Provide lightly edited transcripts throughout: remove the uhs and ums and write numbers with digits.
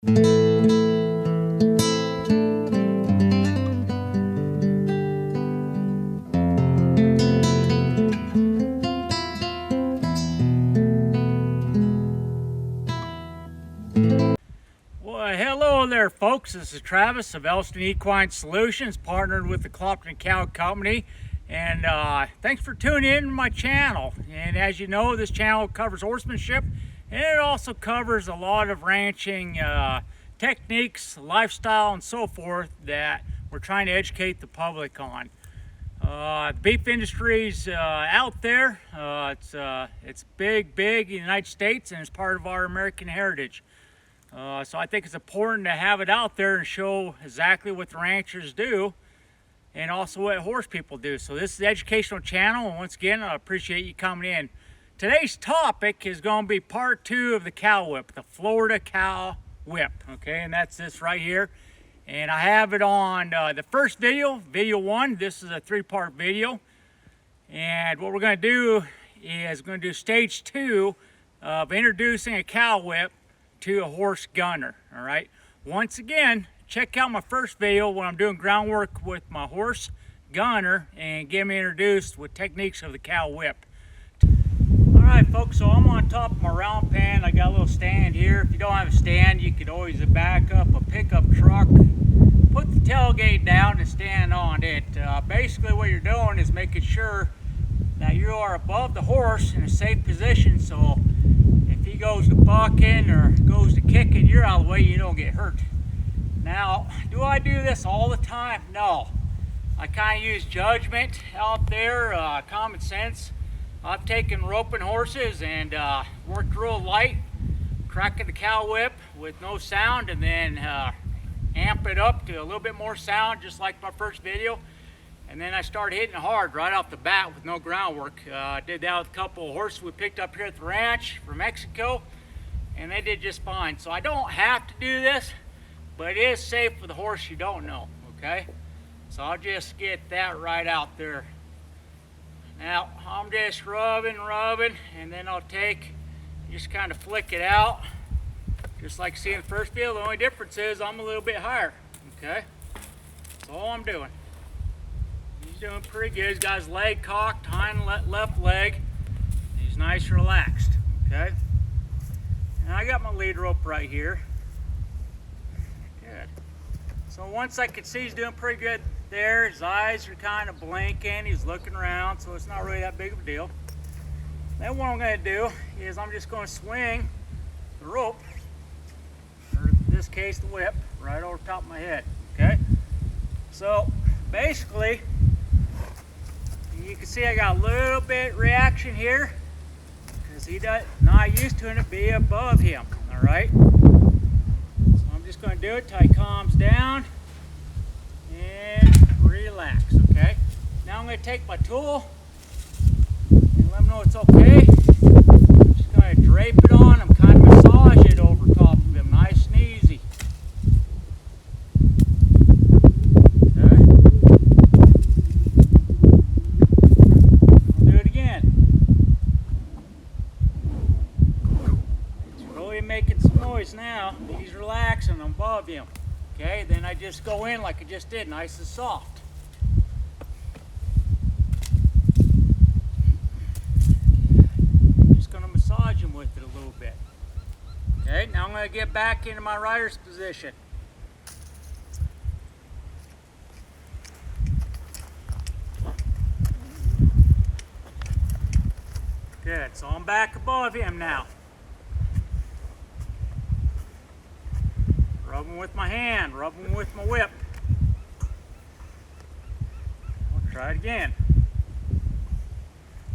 Well, hello there, folks. This is Travis of Elston Equine Solutions, partnered with the Clopton Cow Company. And thanks for tuning in to my channel. And as you know, this channel covers horsemanship, and it also covers a lot of ranching techniques, lifestyle, and so forth that we're trying to educate the public on. The beef industry's out there. It's big in the United States, and it's part of our American heritage. So I think it's important to have it out there and show exactly what the ranchers do and also what horse people do. So this is the educational channel, and once again, I appreciate you coming in. Today's topic is going to be part 2 of the cow whip, the Florida cow whip, okay? And that's this right here. And I have it on the first video, video 1. This is a 3-part video. And what we're going to do is we're going to do stage 2 of introducing a cow whip to a horse gunner. All right, once again, check out my first video when I'm doing groundwork with my horse gunner and get me introduced with techniques of the cow whip. All right, folks, so I'm on top of my round pen. I got a little stand here. If you don't have a stand, you could always back up a pickup truck, put the tailgate down and stand on it. Basically what you're doing is making sure that you are above the horse in a safe position, so if he goes to bucking or goes to kicking, you're out of the way, you don't get hurt. Now, do I do this all the time? No. I kind of use judgment out there, common sense. I've taken roping horses and worked real light, cracking the cow whip with no sound, and then amp it up to a little bit more sound, just like my first video. And then I started hitting it hard right off the bat with no groundwork. I did that with a couple of horses we picked up here at the ranch from Mexico, and they did just fine. So I don't have to do this, but it is safe for the horse you don't know, okay? So I'll just get that right out there. Now, I'm just rubbing, and then I'll just kind of flick it out, just like you see in the first video. The only difference is I'm a little bit higher, okay? That's all I'm doing. He's doing pretty good. He's got his leg cocked, hind left leg. He's nice and relaxed, okay? And I got my lead rope right here. Good. So once I can see he's doing pretty good there, his eyes are kind of blinking, he's looking around, so it's not really that big of a deal. Then what I'm going to do is I'm just going to swing the rope, or in this case the whip, right over top of my head, okay? So basically, you can see I got a little bit reaction here because he's not used to it be above him, all right? So I'm just going to do it till he calms down and relax, okay? Now I'm going to take my tool and let him know it's okay. I'm just going to drape it on him, kind of massage it over top of him, nice and easy. Making some noise now. He's relaxing above him. Okay, then I just go in like I just did, nice and soft. I'm just going to massage him with it a little bit. Okay, now I'm going to get back into my rider's position. Good, so I'm back above him now. Rub them with my hand, rub them with my whip. We'll try it again.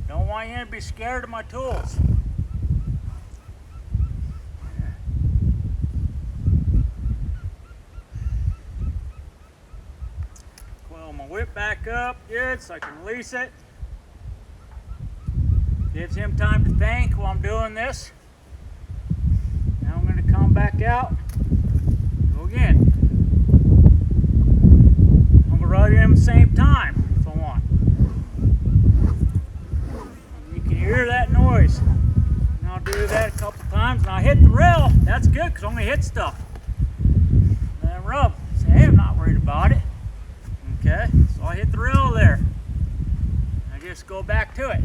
Don't want you to be scared of my tools. Coil my whip back up, good, so I can release it. Gives him time to think while I'm doing this. Now I'm going to come back out. Again, I'm going to rub him at the same time if I want. You can hear that noise. And I'll do that a couple times. And I hit the rail. That's good because I'm going to hit stuff. rub. Say, hey, I'm not worried about it. Okay, so I hit the rail there. I just go back to it.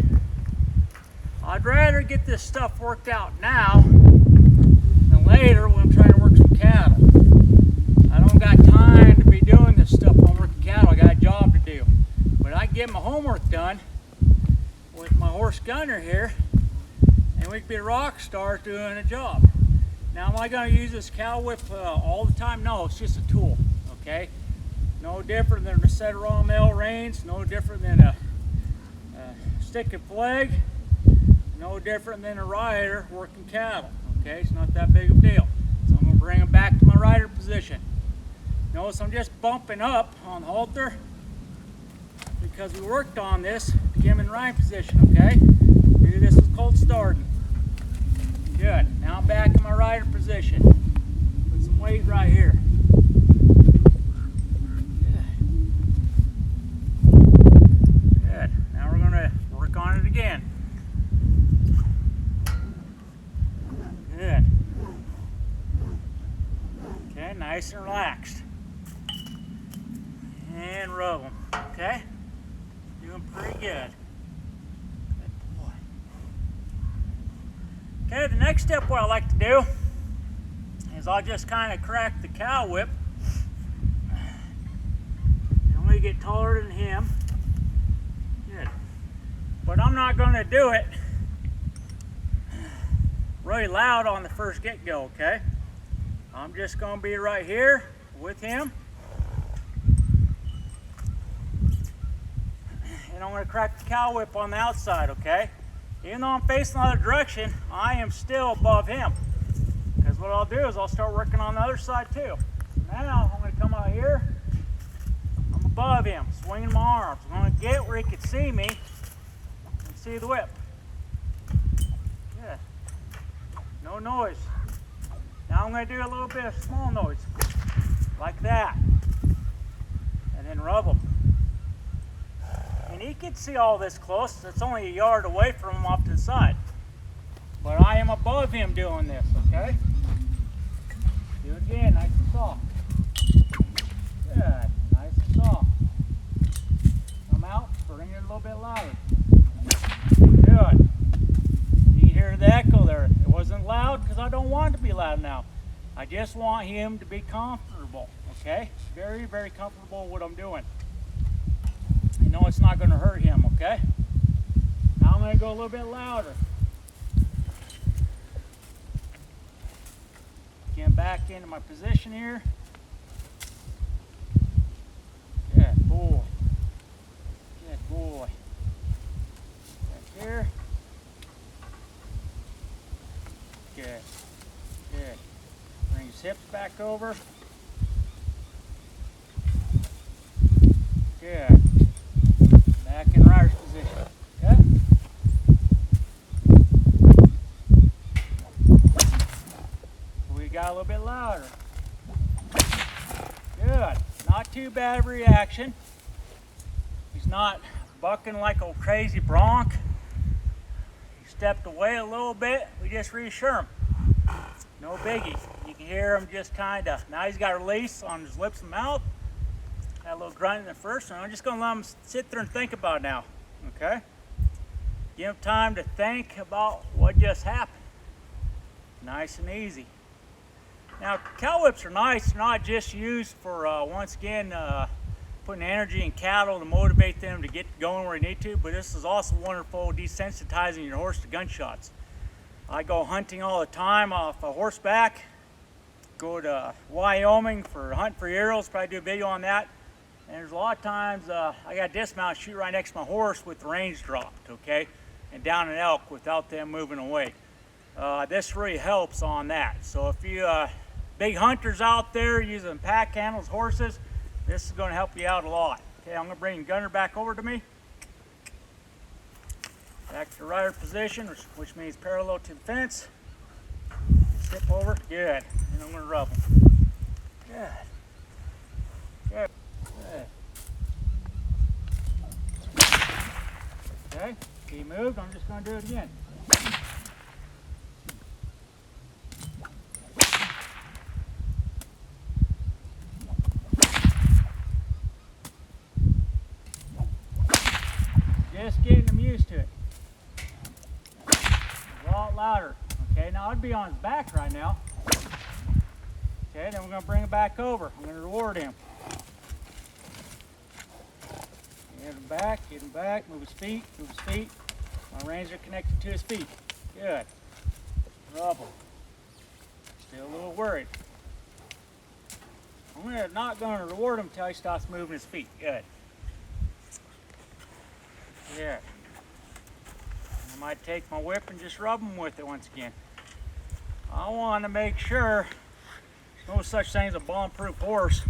I'd rather get this stuff worked out now than later when I'm trying to work some cattle. I don't got time to be doing this stuff when I'm working cattle. I got a job to do. But I can get my homework done with my horse Gunner here, and we can be rock stars doing a job. Now, am I going to use this cow whip all the time? No, it's just a tool, okay? No different than a set of raw mail reins, no different than a stick and flag, no different than a rider working cattle, okay? It's not that big of a deal. So I'm going to bring them back to my rider position. Notice I'm just bumping up on the halter because we worked on this to get him in ride position, okay? Do this with cold starting. Good. Now I'm back in my rider position. Put some weight right here. Good. Now we're going to work on it again. Good. Okay, nice and relaxed. And rub them. Okay? Doing pretty good. Good boy. Okay, the next step what I like to do is I'll just kind of crack the cow whip. I'm going to get taller than him. Good. But I'm not going to do it really loud on the first get-go, okay? I'm just going to be right here with him. And I'm going to crack the cow whip on the outside, okay? Even though I'm facing the other direction, I am still above him. Because what I'll do is I'll start working on the other side too. Now I'm going to come out here. I'm above him, swinging my arms. I'm going to get where he can see me and see the whip. Good. No noise. Now I'm going to do a little bit of small noise, like that. And then rub him. And he can see all this close. It's only a yard away from him off to the side. But I am above him doing this, okay? Do it again, nice and soft. Good, nice and soft. Come out, bring it a little bit louder. Good. You can hear the echo there. It wasn't loud because I don't want it to be loud now. I just want him to be comfortable, okay? Very, very comfortable with what I'm doing. You know it's not going to hurt him, okay? Now I'm going to go a little bit louder. Get back into my position here. Good boy. Good boy. Back here. Good. Good. Bring his hips back over. Good. Back in rider's position. Okay? We got a little bit louder. Good. Not too bad of a reaction. He's not bucking like a crazy bronc. He stepped away a little bit. We just reassure him. No biggie. You can hear him just kind of, now he's got a release on his lips and mouth. Had a little grunt in the first one. I'm just going to let him sit there and think about it now, okay? Give him time to think about what just happened. Nice and easy. Now, cow whips are nice. They're not just used for, once again, putting energy in cattle to motivate them to get going where they need to, but this is also wonderful desensitizing your horse to gunshots. I go hunting all the time off a horseback. Go to Wyoming for hunting for arrows, probably do a video on that. And there's a lot of times I got to dismount, shoot right next to my horse with the reins dropped, okay? And down an elk without them moving away. This really helps on that. So if you big hunters out there using pack handles, horses, this is going to help you out a lot. Okay, I'm going to bring Gunner back over to me. Back to the rider position, which means parallel to the fence. Step over, good. And I'm going to rub him. Good. Good. Good. Okay, he moved. I'm just going to do it again. be on his back right now. Okay, then we're going to bring him back over. I'm going to reward him. Get him back, move his feet. My reins are connected to his feet. Good. Rub him. Still a little worried. I'm not going to reward him until he stops moving his feet. Good. Yeah. I might take my whip and just rub him with it once again. I want to make sure there's no such thing as a bomb-proof horse,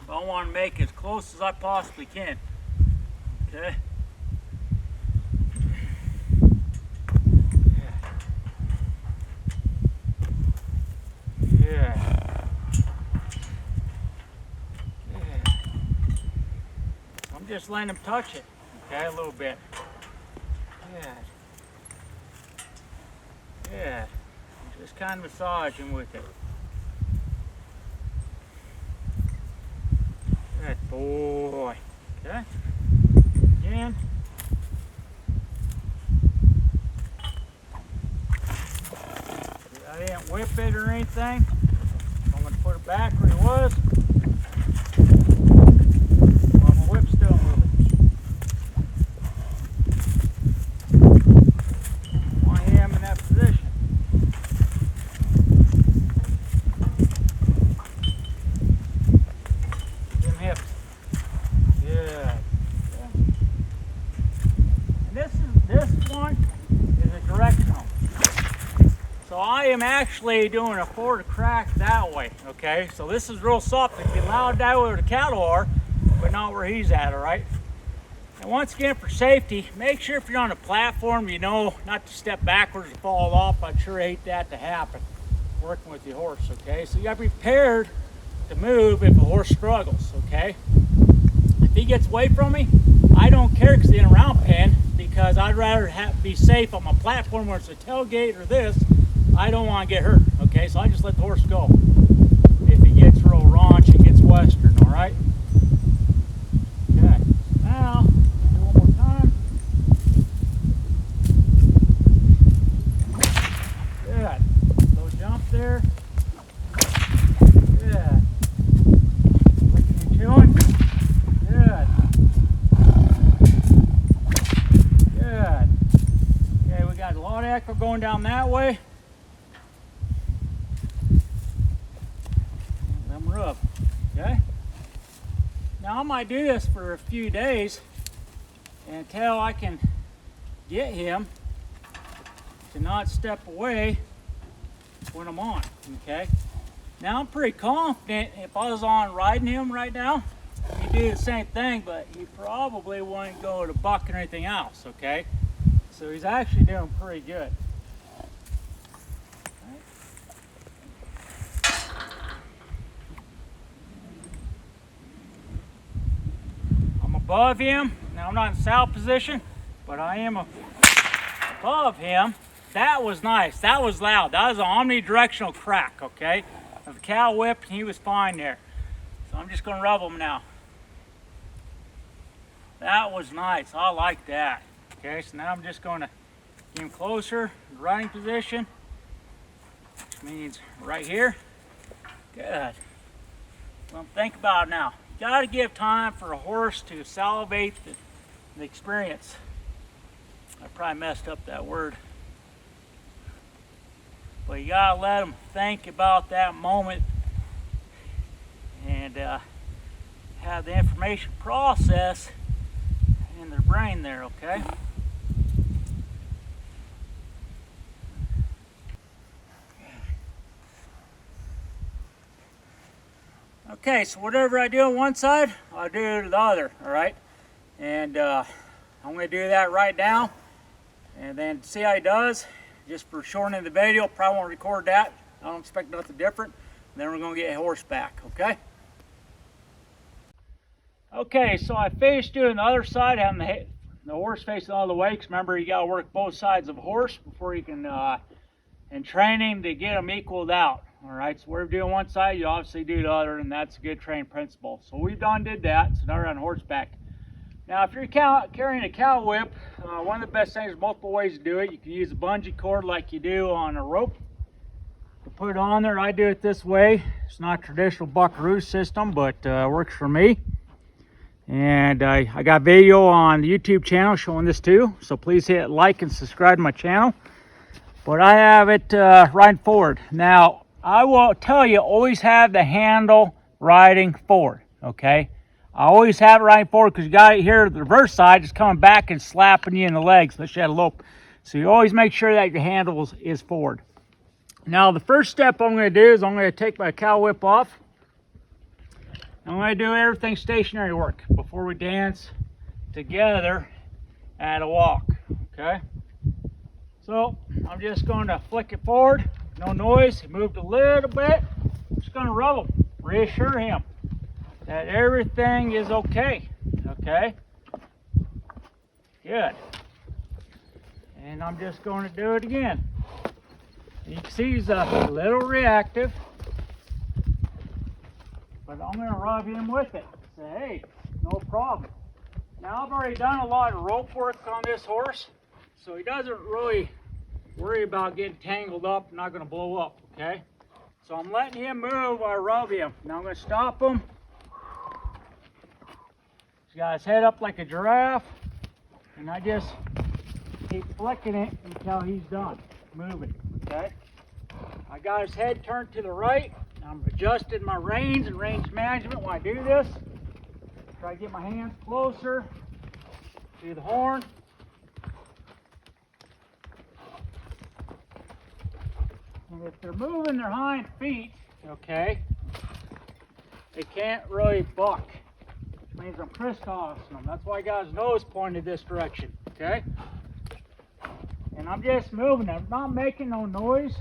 but I want to make it as close as I possibly can. Okay. Yeah. I'm just letting him touch it, okay, a little bit. Yeah. Yeah. Just kind of massaging with it. Good boy. Okay. Again. I didn't whip it or anything. I'm going to put it back where it was. While my whip's still moving. I am in that position. Them hips. Good. And this one is a directional. So I am actually doing a forward crack that way, okay? So this is real soft. It can be loud that way where the cattle are, but not where he's at, all right? And once again, for safety, make sure if you're on a platform, you know not to step backwards and fall off. I'd sure hate that to happen working with your horse, okay? So you gotta be prepared to move if a horse struggles, okay? If he gets away from me, I don't care because he's in a round pen, because I'd rather be safe on my platform where it's a tailgate or this. I don't want to get hurt, okay? So I just let the horse go. If he gets real raunchy, gets western, all right? Okay, now, do one more time. Good. Little jump there. Good. Licking and chewing. Good. Good. Okay, we got a lot of echo going down that way. Rub. Okay. Now I might do this for a few days until I can get him to not step away when I'm on. Okay. Now I'm pretty confident if I was on riding him right now, he'd do the same thing, but he probably wouldn't go to buck or anything else. Okay. So he's actually doing pretty good. Above him. Now I'm not in saddle position, but I am above him. That was nice. That was loud. That was an omnidirectional crack, okay? The cow whipped and he was fine there. So I'm just going to rub him now. That was nice. I like that. Okay, so now I'm just going to get him closer, riding position, which means right here. Good. Well, think about it now. You got to give time for a horse to salivate the experience. I probably messed up that word. But you got to let them think about that moment and have the information process in their brain there, okay? Okay, so whatever I do on one side, I'll do to the other, all right? And I'm going to do that right now, and then see how he does. Just for shortening the video, probably won't record that. I don't expect nothing different. And then we're going to get a horse back, okay? Okay, so I finished doing the other side, having the horse facing all the way. Because remember, you got to work both sides of a horse before you can, in training, to get them equaled out. All right, so whatever you do on one side, you obviously do the other, and that's a good training principle. So we've did that, so now we're on horseback. Now, if you're carrying a cow whip, one of the best things, there's multiple ways to do it. You can use a bungee cord like you do on a rope, put it on there. I do it this way. It's not a traditional buckaroo system, but works for me. And I got video on the YouTube channel showing this too, so please hit like and subscribe to my channel. But I have it riding forward. Now, I will tell you, always have the handle riding forward, okay? I always have it riding forward because you got it here, the reverse side is coming back and slapping you in the legs, unless you had a lope. So you always make sure that your handle is forward. Now, the first step I'm going to do is I'm going to take my cow whip off. I'm going to do everything stationary work before we dance together at a walk, okay? So I'm just going to flick it forward, no noise. He moved a little bit. I'm just going to rub him, reassure him that everything is okay, okay? Good. And I'm just going to do it again. You can see he's a little reactive, but I'm going to rub him with it. Say, hey, no problem. Now, I've already done a lot of rope work on this horse, so he doesn't really worry about getting tangled up and not going to blow up, okay? So I'm letting him move while I rub him. Now I'm going to stop him. He's got his head up like a giraffe, and I just keep flicking it until he's done moving, okay? I got his head turned to the right. I'm adjusting my reins and range management when I do this. Try to get my hands closer to the horn. And if they're moving their hind feet, okay, they can't really buck, which means I'm crisscrossing them. That's why I got his nose pointed this direction, okay? And I'm just moving. I'm not making no noise.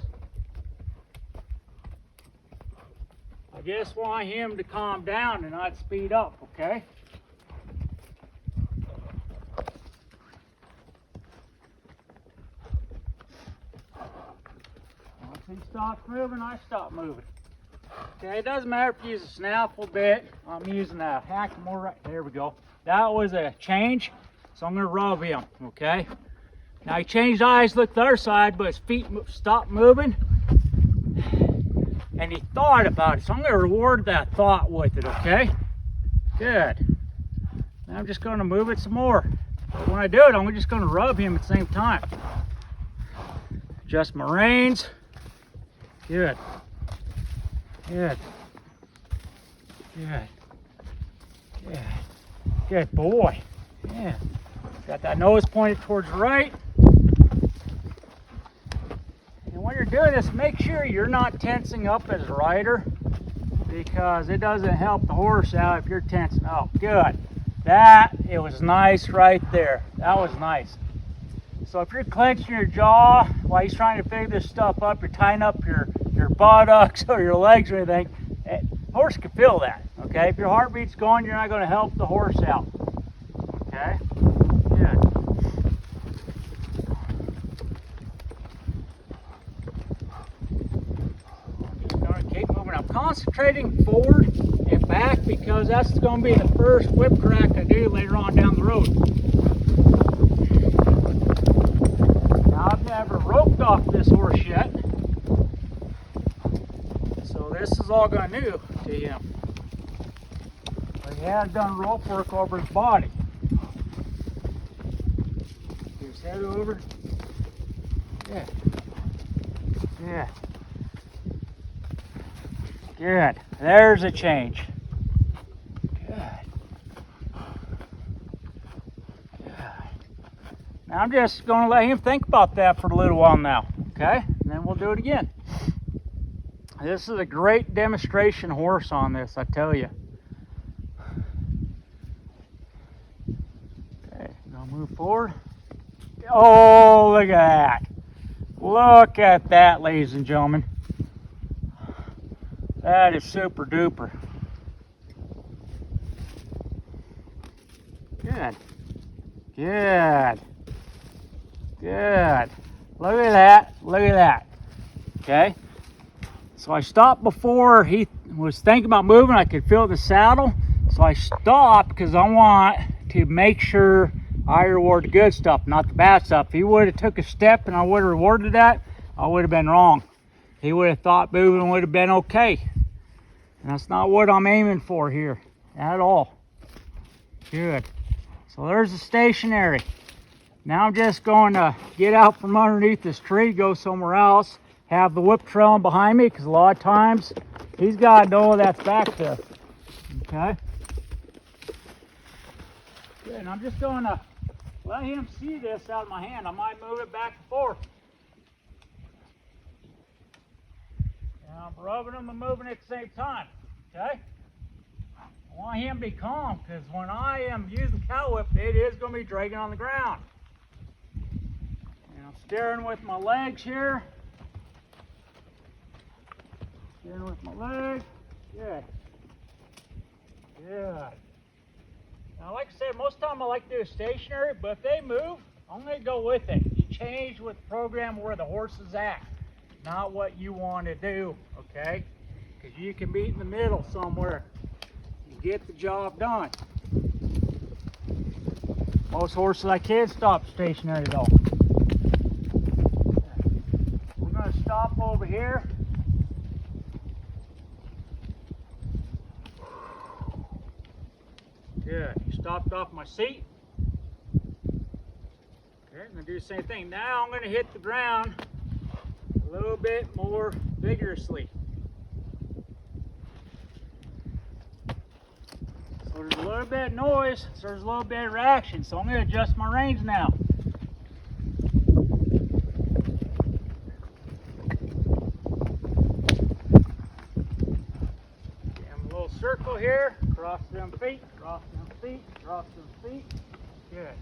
I just want him to calm down and not speed up, okay? Once he stops moving, I stop moving. Okay, it doesn't matter if you use a snaffle bit. I'm using a Hackamore right there. We go. That was a change, so I'm going to rub him, okay? Now he changed eyes, looked the other side, but his feet stopped moving. And he thought about it, so I'm going to reward that thought with it, okay? Good. Now I'm just going to move it some more. But when I do it, I'm just going to rub him at the same time. Adjust my reins. Good. Good. Good. Good. Good boy. Yeah. Got that nose pointed towards the right. And when you're doing this, make sure you're not tensing up as a rider, because it doesn't help the horse out if you're tensing up. Good. It was nice right there. That was nice. So if you're clenching your jaw while he's trying to figure this stuff up, you're tying up your buttocks or your legs or anything, the horse can feel that, okay? If your heartbeat's going, you're not going to help the horse out, okay? Good. I'm concentrating forward and back because that's going to be the first whip crack I do later on down the road. Now, I've never roped off this horse yet, so this is all going new to him. But he has done rope work over his body. Get his head over. Yeah. Yeah. Good. There's a change. Good. Good. Now I'm just going to let him think about that for a little while now, okay? And then we'll do it again. This is a great demonstration horse on this, I tell you. Okay, gonna move forward. Oh, look at that. Look at that, ladies and gentlemen. That is super duper. Good. Good. Good. Look at that. Look at that. Okay. So I stopped before he was thinking about moving. I could feel the saddle. So I stopped because I want to make sure I reward the good stuff, not the bad stuff. If he would have took a step and I would have rewarded that, I would have been wrong. he would have thought moving would have been okay. And that's not what I'm aiming for here at all. Good. So there's the stationary. Now I'm just going to get out from underneath this tree, go somewhere else, have the whip trailing behind me, because a lot of times he's got to know that's back there. Okay? Good, and I'm just going to let him see this out of my hand. I might move it back and forth. And I'm rubbing them and moving at the same time. Okay? I want him to be calm, because when I am using cow whip, it is going to be dragging on the ground. And I'm steering with my legs here. Steering with my legs. Good. Good. Now, like I said, most of the time I like to do stationary, but if they move, I'm going to go with it. You change with the program where the horse is at, not what you want to do, okay? Because you can be in the middle somewhere and get the job done. Most horses I can stop stationary though. We're going to stop over here. Good. You stopped off my seat. Okay, I'm going to do the same thing. Now I'm going to hit the ground a little bit more vigorously. So there's a little bit of noise, so there's a little bit of reaction. So I'm going to adjust my reins now. I'm a little circle here, cross them feet, cross them feet, cross them feet. Good.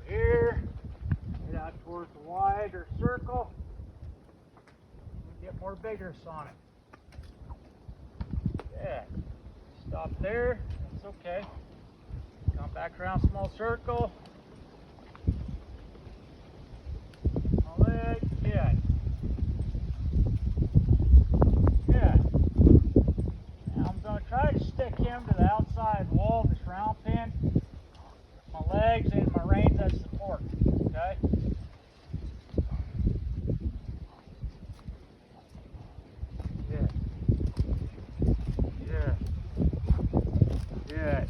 Here, get out towards the wider circle. Get more vigorous on it. Yeah. Stop there. That's okay. Come back around small circle. My leg. Good. Good. Now I'm going to try to stick him to the outside wall of this round pin. My legs and my reins as support. Okay? Good.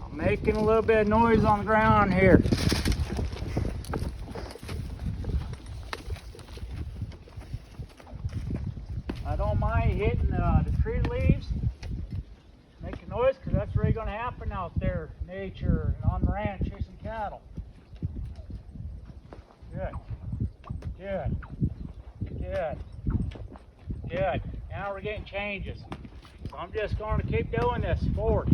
I'm making a little bit of noise on the ground here. I don't mind hitting the tree leaves, making noise, because that's really going to happen out there in nature and on the ranch chasing cattle. Good. Good. Good. Good. Now we're getting changes. So I'm just going to keep doing this. Forward.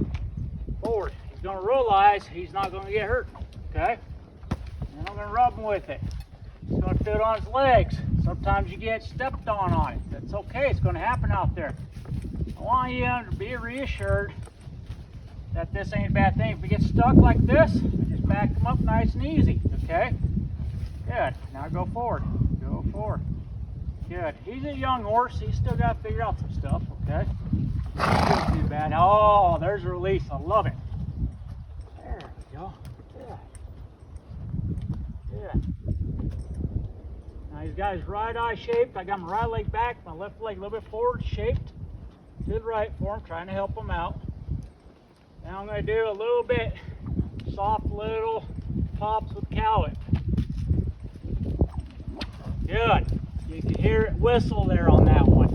Forward. He's going to realize he's not going to get hurt. Okay? And I'm going to rub him with it. He's going to fit on his legs. Sometimes you get stepped on it. That's okay. It's going to happen out there. I want you to be reassured that this ain't a bad thing. If we get stuck like this, just back him up nice and easy. Okay? Good. Now go forward. Go forward. Good. He's a young horse. He's still got to figure out some stuff. Okay? Not too bad. Oh, there's a release. I love it. There we go. Good. Good. Now he's got his right eye shaped. I got my right leg back, my left leg a little bit forward shaped to the right for him, trying to help him out. Now I'm going to do a little bit soft little pops with cow whip. Good. You can hear it whistle there on that one.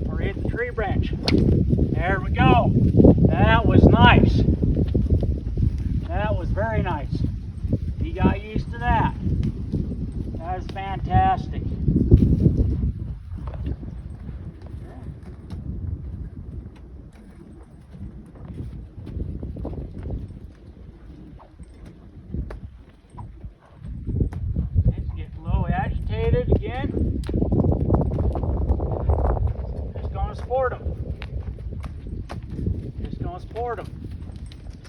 Or hit the tree branch. There we go. That was nice. That was very nice. He got used to that. That is fantastic. Let's get a little agitated again. Just going to support him. Just going to support him.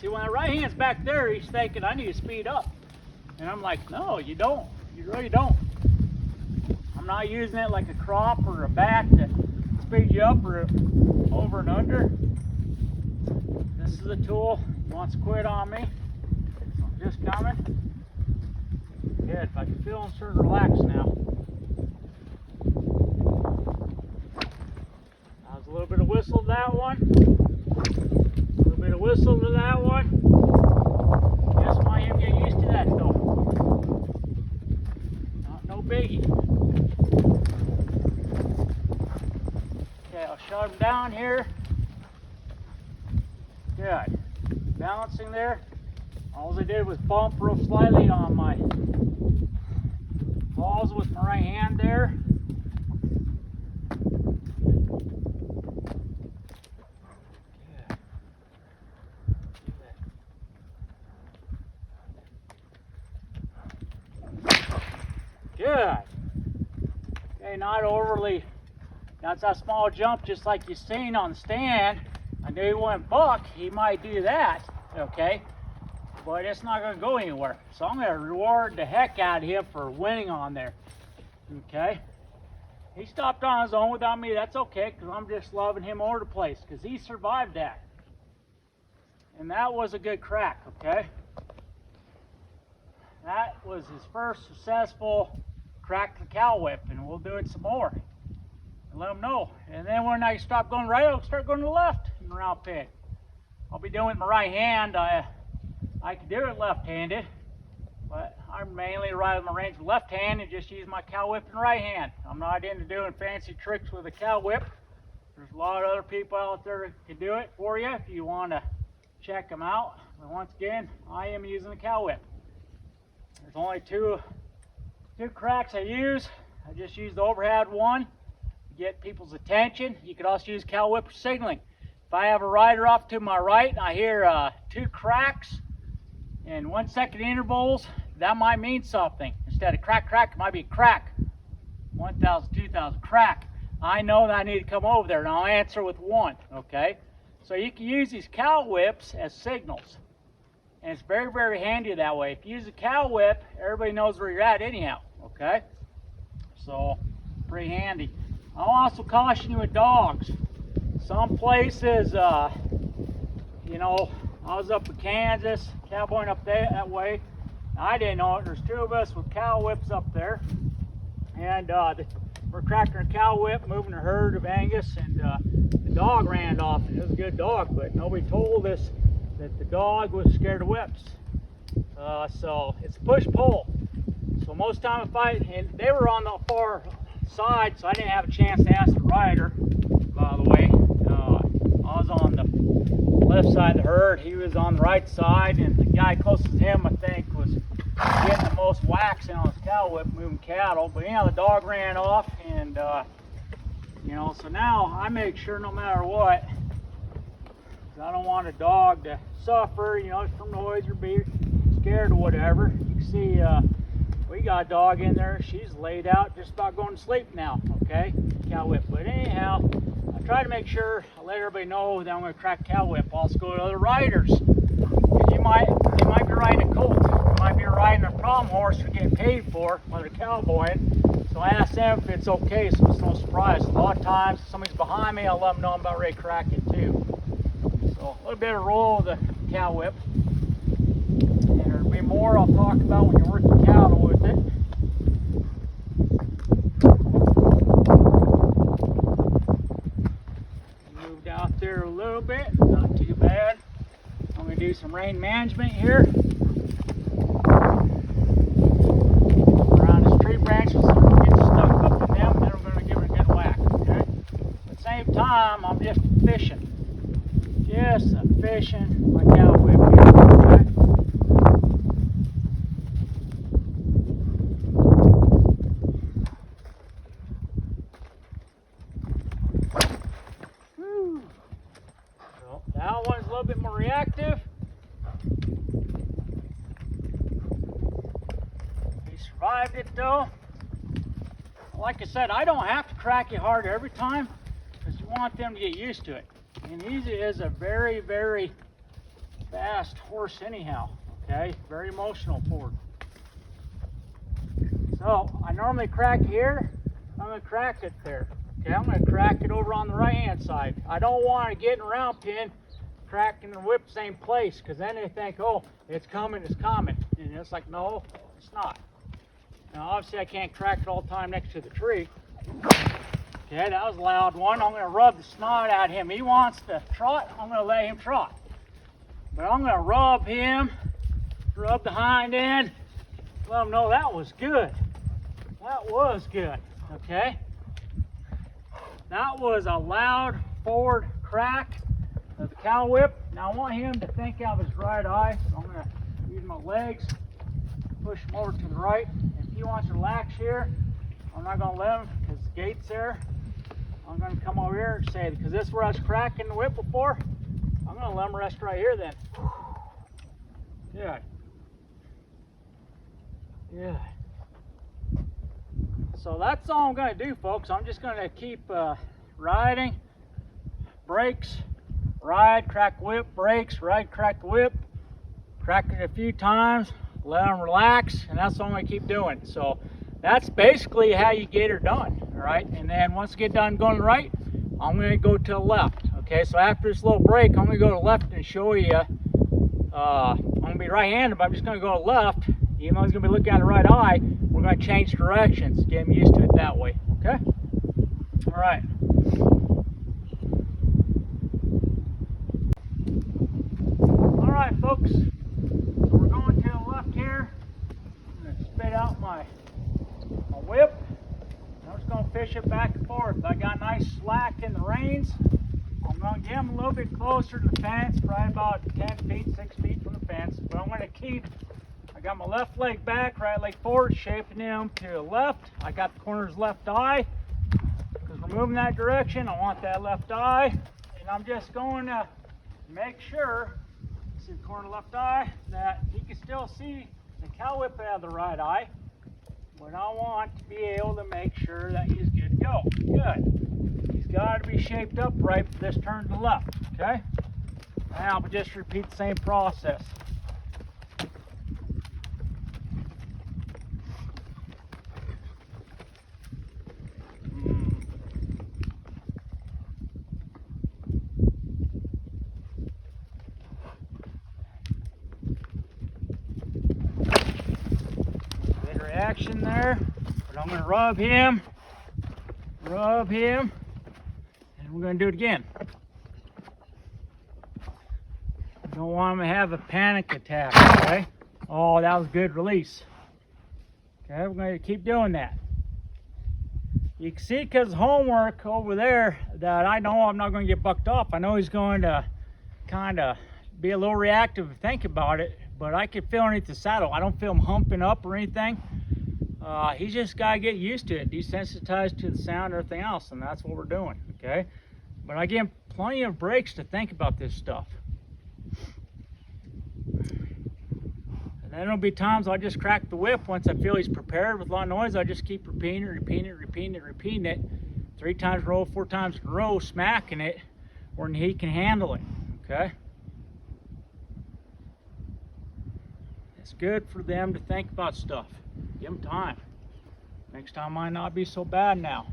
See, when that right hand's back there, he's thinking, I need to speed up. And I'm like, no, you don't. You really don't. I'm not using it like a crop or a bat to speed you up or over and under. This is a tool. He wants to quit on me. I'm just coming. Good. If I can feel him starting to relax now. That was a little bit of whistle to that one. A little bit of whistle to that one. Just want him to get used to that though. No biggie. Okay, I'll shut him down here. Good. Balancing there. All I did was bump real slightly on my balls with my right hand there. Good. Okay, not overly. That's a small jump, just like you seen on the stand. I knew he went buck. He might do that. Okay, but it's not going to go anywhere. So I'm going to reward the heck out of him for winning on there. Okay. He stopped on his own without me. That's okay, because I'm just loving him over the place, because he survived that. And that was a good crack. Okay. That was his first successful crack the cow whip, and we'll do it some more and let him know. And then when I stop going right, I'll start going to the left in the round pin. I'll be doing it with my right hand. I can do it left-handed, but I'm mainly riding my range with left hand and just use my cow whip in the right hand. I'm not into doing fancy tricks with a cow whip. There's a lot of other people out there that can do it for you if you want to check them out. But once again, I am using the cow whip. There's only two cracks I use. I just use the overhead one to get people's attention. You could also use cow whip for signaling. If I have a rider off to my right and I hear 2 cracks in 1 second intervals, that might mean something. Instead of crack, crack, it might be crack. 1,000, 2,000, crack. I know that I need to come over there, and I'll answer with 1, okay? So you can use these cow whips as signals. And it's very, very handy that way. If you use a cow whip, everybody knows where you're at anyhow, okay? So, pretty handy. I'll also caution you with dogs. Some places, you know, I was up in Kansas, cowboying up there that way. I didn't know it. There's 2 of us with cow whips up there. And we're cracking a cow whip, moving a herd of Angus, and the dog ran off. It was a good dog, but nobody told us that the dog was scared of whips. So it's push-pull. So most time and they were on the far side, so I didn't have a chance to ask the rider, by the way. I was on the left side of the herd, he was on the right side, and the guy closest to him, I think, was getting the most waxing on his cow whip moving cattle. But anyhow, the dog ran off, and you know, so now I make sure no matter what, I don't want a dog to suffer, you know, from noise or be scared or whatever. You can see we got a dog in there. She's laid out, just about going to sleep now, okay? Cow whip. But anyhow, I try to make sure I let everybody know that I'm going to crack cow whip. Also go to other riders. They might be riding a colt. They might be riding a prom horse they're getting paid for while they're cowboying. So I ask them if it's okay, so it's no surprise. A lot of times, if somebody's behind me, I'll let them know I'm about ready to crack it too. So a little bit of roll of the cow whip. And there'll be more I'll talk about when you're working cattle with it. Moved out there a little bit, not too bad. I'm going to do some rein management here. Around this tree branches, so I'm getting stuck up in them, then I'm going to give it a good whack, okay? At the same time, I'm just fishing. Just fishing my cow whip here, okay? Whew. So that one's a little bit more reactive. He survived it though. Like I said, I don't have to crack it hard every time because you want them to get used to it. And he is a very, very fast horse anyhow, okay? Very emotional for it. So, I normally crack here. I'm going to crack it there. Okay, I'm going to crack it over on the right-hand side. I don't want to get in a round pin, cracking the whip same place, because then they think, oh, it's coming, it's coming. And it's like, no, it's not. Now obviously I can't crack it all the time next to the tree. Okay, that was a loud one. I'm going to rub the snot at him. He wants to trot, I'm going to let him trot. But I'm going to rub him, rub the hind end, let him know that was good. That was good, okay? That was a loud forward crack of the cow whip. Now I want him to think out of his right eye. So I'm going to use my legs, push him over to the right. If he wants to relax here, I'm not going to let him because the gate's there. I'm going to come over here and say, because this is where I was cracking the whip before, I'm going to let him rest right here then. Good. Good. So that's all I'm going to do, folks. I'm just going to keep riding, brakes, ride, crack whip, brakes, ride, crack the whip, crack it a few times, let them relax, and that's what I'm going to keep doing. So that's basically how you get her done, all right? And then once you get done going right, I'm going to go to the left. Okay, so after this little break, I'm going to go to the left and show you. I'm going to be right-handed, but I'm just going to go to the left. Even though he's going to be looking at the right eye, we're going to change directions, get him used to it that way. Okay? All right. All right, folks. So we're going to the left here. I'm going to spit out my whip. I'm just going to fish it back and forth. I got nice slack in the reins. I'm going to get him a little bit closer to the fence, probably about 10 feet, 6 feet from the fence. But I'm going to keep, I got my left leg back, right leg forward, shaping him to the left. I got the corner of his left eye. Because we're moving that direction, I want that left eye. And I'm just going to make sure, see the corner of the left eye, that he can still see the cow whip out of the right eye. But I want to be able to make sure that he's good to go. Good. He's got to be shaped up right for this turn to the left. Okay? Now we'll just repeat the same process. Action there, but I'm going to rub him, and we're going to do it again. I don't want him to have a panic attack, okay? Oh, that was a good release. Okay, we're going to keep doing that. You can see because homework over there that I know I'm not going to get bucked off. I know he's going to kind of be a little reactive and think about it, but I can feel underneath the saddle. I don't feel him humping up or anything. He's just got to get used to it, desensitized to the sound and everything else, and that's what we're doing, okay? But I give him plenty of breaks to think about this stuff. And then there'll be times I'll just crack the whip once I feel he's prepared with a lot of noise. I just keep repeating it 3 times in a row, 4 times in a row, smacking it when he can handle it, okay? It's good for them to think about stuff. Give them time. Next time might not be so bad now.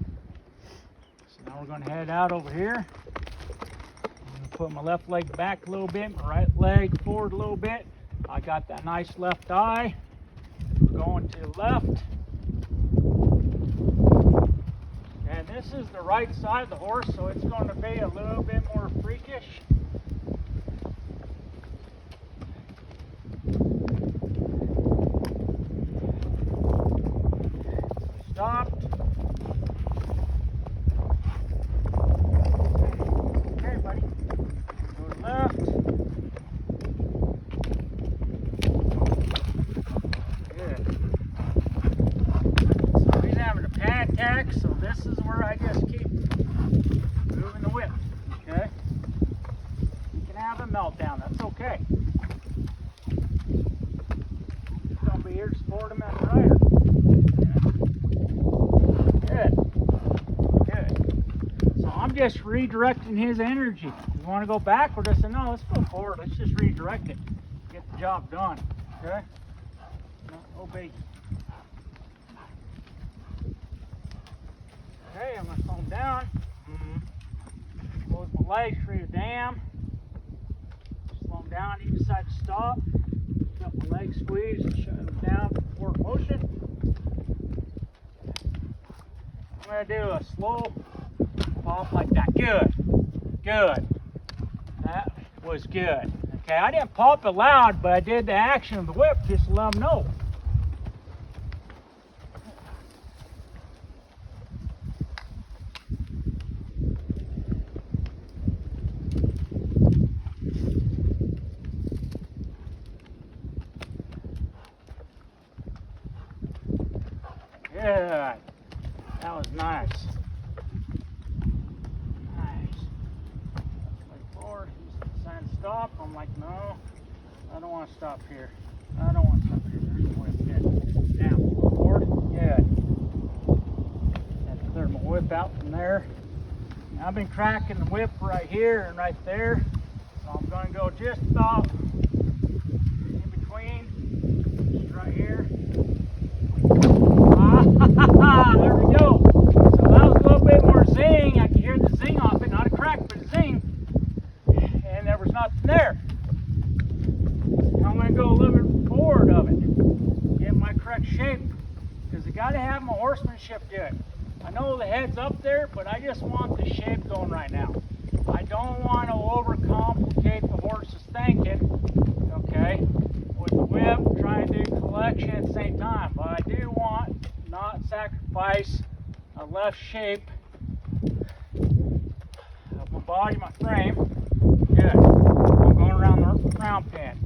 So now we're going to head out over here. I'm going to put my left leg back a little bit, my right leg forward a little bit. I got that nice left eye. We're going to the left. And this is the right side of the horse, so it's going to be a little bit more freakish. Stopped. Okay, buddy. Go to left. Good. So he's having a panic attack, so this is where I just keep moving the whip. Okay? You can have a meltdown, that's okay. I'm just going to be here to support him as a rider. I'm just redirecting his energy. You want to go backward? I said, no, let's go forward. Let's just redirect it. Get the job done. Okay? No big. Okay, I'm going to slow him down. Close my legs, create a dam. Slow him down. He decides to stop. Got my legs squeezed and shut him down for forward motion. I'm going to do a slow pop like that. Good. Good. That was good. Okay, I didn't pop it loud, but I did the action of the whip just to let them know. Good. That was nice. Nice. Wait forward. He's trying to stop. I'm like, no, I don't want to stop here. I don't want to stop here. There's the whip. Good. Now, forward. Good. Had to clear my whip out from there. Now, I've been cracking the whip right here and right there. So I'm going to go just about in between. Just right here. There we go. So that was a little bit more zing. I could hear the zing off it, not a crack, but a zing. And there was nothing there. I'm going to go a little bit forward of it, get my correct shape, because I got to have my horsemanship do it. I know the head's up there, but I just want the shape going right now. I don't want to overcomplicate the horse's thinking, okay, with the whip, trying to do collection at the same time. But I do want not sacrifice a left shape of my body, my frame. Good. I'm going around the round pin.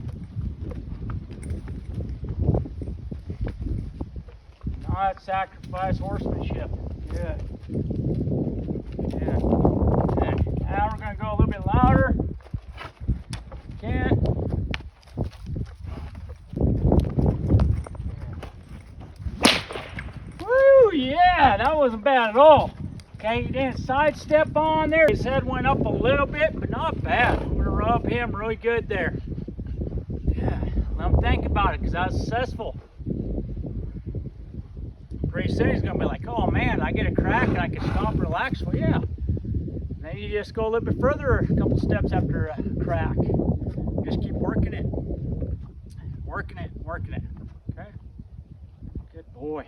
Not sacrifice horsemanship. Good. Good. Good. Now we're going to go a little bit louder. Can. Woo! Yeah, that wasn't bad at all. Okay, he didn't sidestep on there. His head went up a little bit, but not bad. I'm going to rub him really good there. Yeah, let him think about it, because I was successful. Pretty soon he's going to be like, oh man, I get a crack and I can stop and relax. Well, yeah. And then you just go a little bit further, a couple steps after a crack. Just keep working it. Working it, working it. Okay? Good boy.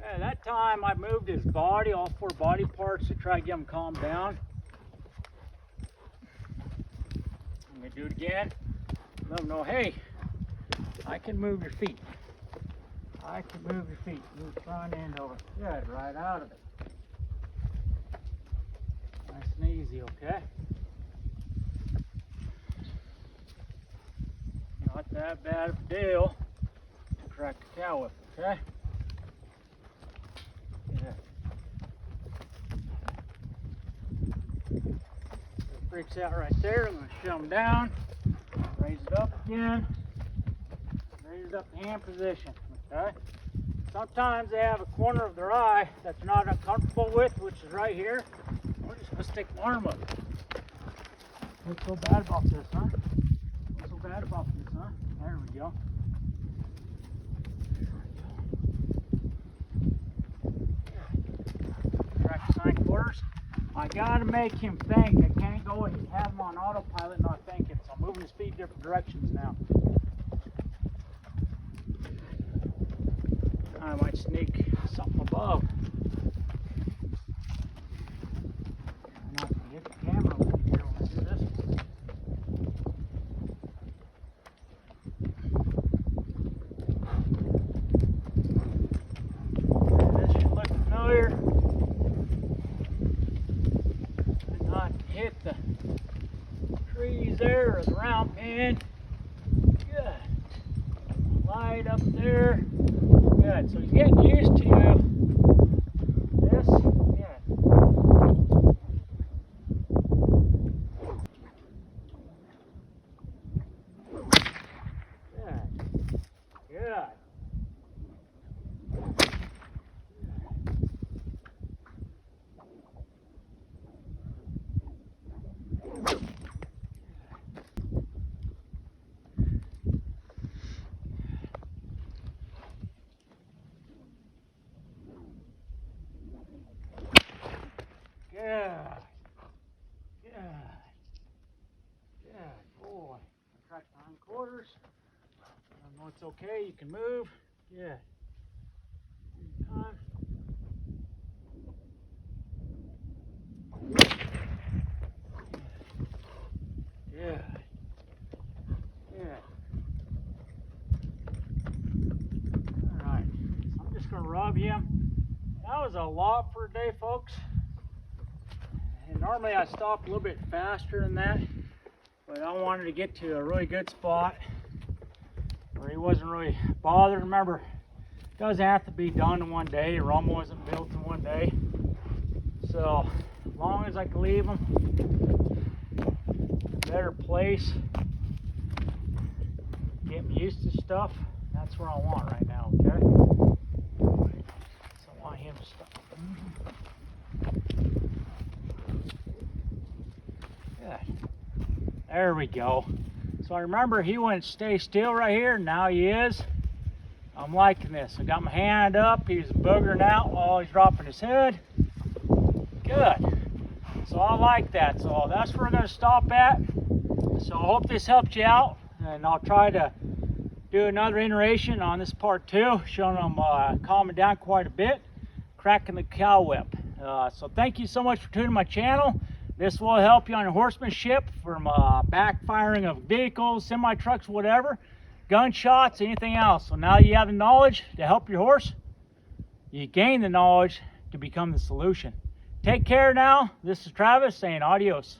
At that time, I moved his body, all four body parts, to try to get him calmed down. I'm going to do it again. Let him know, hey, I can move your feet. I can move your feet. Move the front end over. Good, right out of it. Nice and easy, okay? Not that bad of a deal to crack the cow with, okay? Freaks out right there. I'm going to shut them down. Raise it up again. Raise it up to hand position. Okay. Sometimes they have a corner of their eye that they're not uncomfortable with, which is right here. We're just going to stick my arm up. What's so bad about this, huh? What's so bad about this, huh? There we go. Track the 9/4. I gotta make him think. I can't go and have him on autopilot not thinking. So I'm moving his feet different directions now. I might sneak something above. Not to hit the camera over here when I do this. This should look familiar. Hit the trees there, or the round pin. Good. Light up there. Good. So he's getting used to this. Good. Good. Good. quarters. When it's okay, you can move. Good. Good. Good. All right. So I'm just going to rub him. That was a lot for a day, folks. And normally I stop a little bit faster than that, but I wanted to get to a really good spot where he wasn't really bothered. Remember, it doesn't have to be done in one day. Rome wasn't built in one day. So as long as I can leave him in a better place, get him used to stuff, that's what I want right now, okay? So I want him to stop. Good. There we go. So I remember he wouldn't stay still right here. Now he is. I'm liking this. I got my hand up. He's boogering out while he's dropping his head. Good. So I like that. So that's where we're going to stop at. So I hope this helped you out. And I'll try to do another iteration on this part 2, showing them calming down quite a bit, cracking the cow whip. So thank you so much for tuning my channel. This will help you on your horsemanship from backfiring of vehicles, semi-trucks, whatever, gunshots, anything else. So now you have the knowledge to help your horse. You gain the knowledge to become the solution. Take care now. This is Travis saying adios.